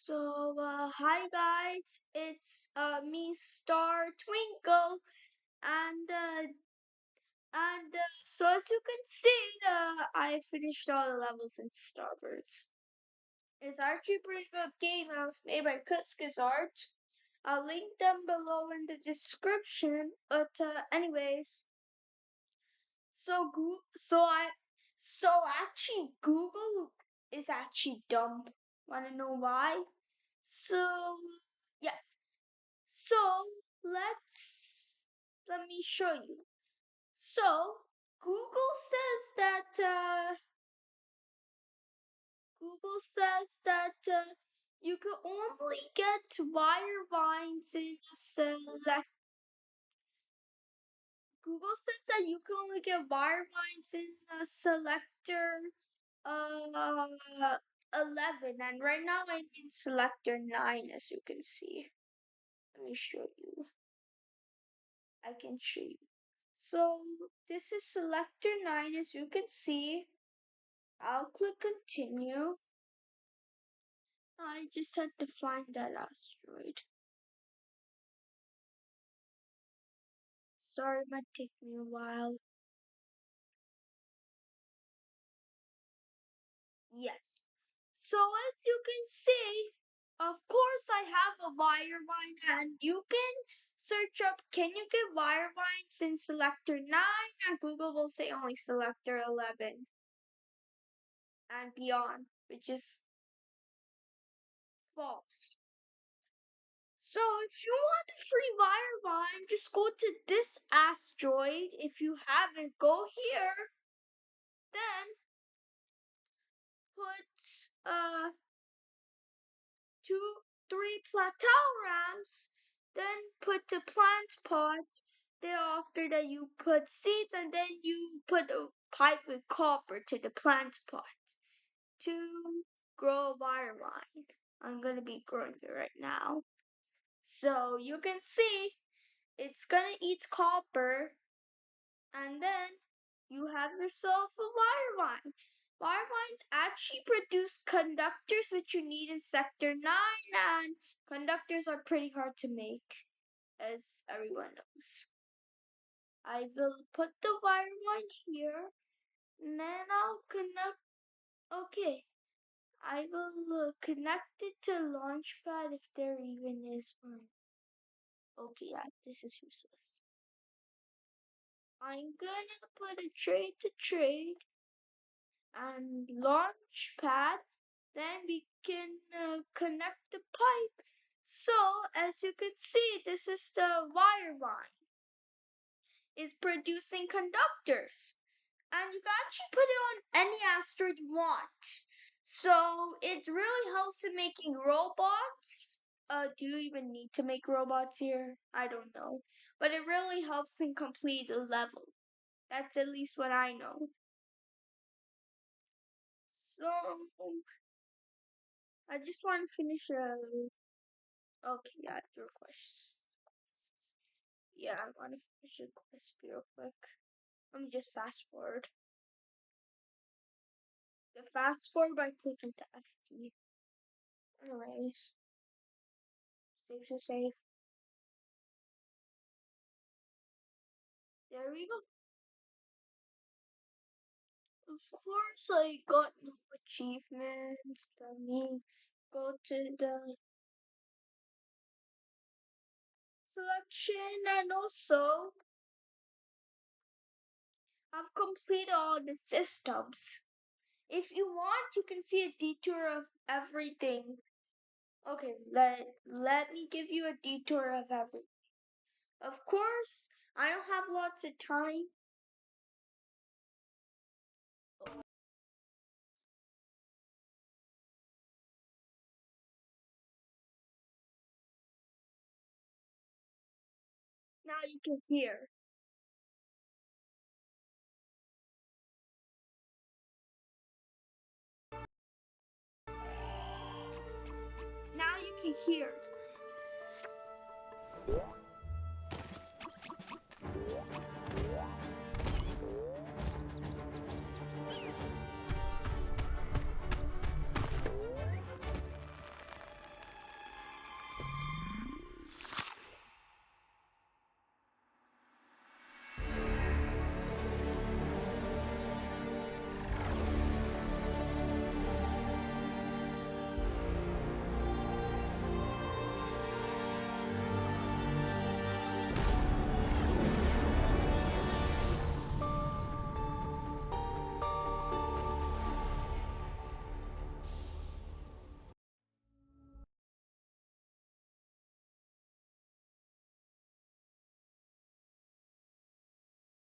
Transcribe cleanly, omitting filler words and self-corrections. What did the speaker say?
Hi guys, it's me, Star Twinkle, and so as you can see, I finished all the levels in Starbirds. It's actually a pretty good game. It was made by Kutzkis Art. I'll link them below in the description. But anyways, so Goo- so I so actually Google is actually dumb. Wanna know why? So yes. So let me show you. So Google says that you can only get wire vines in a select. Google says that you can only get wire vines in a selector uh 11, and right now I'm in selector 9, as you can see. Let me show you. I can show you. So this is selector 9, as you can see. I'll click continue. I just had to find that asteroid. Sorry, it might take me a while. Yes. So as you can see, of course I have a wire vine, and you can search up, can you get wire vines in selector 9? And Google will say only selector 11 and beyond, which is false. So if you want a free wire vine, just go to this asteroid. If you haven't, go here. Then put two, three plateaurams. Then put the plant pot. Then after that you put seeds, and then you put a pipe with copper to the plant pot to grow a wire vine. I'm gonna be growing it right now. So you can see it's gonna eat copper, and then you have yourself a wire vine. Wire vines actually produce conductors, which you need in Sector 9, and conductors are pretty hard to make, as everyone knows. I will put the wire vine here, and then I'll connect. Okay, I will connect it to Launchpad if there even is one. Okay, yeah, this is useless. I'm gonna put a trade to trade and Launchpad. Then we can connect the pipe. So as you can see, this is the wire vine. It's producing conductors, and you can actually put it on any asteroid you want. So it really helps in making robots. Do you even need to make robots here? I don't know, but it really helps in complete the level. That's at least what I know. So I just want to finish. Okay, yeah, your questions. Yeah, I want to finish a quest real quick. Let me just fast forward. The fast forward by clicking the F key. Anyways, save to save. There we go. Of course, I got no achievements. Let me go to the selection, and also I've completed all the systems. If you want, you can see a detour of everything. Okay, let me give you a detour of everything. Of course, I don't have lots of time. Now you can hear. Now you can hear.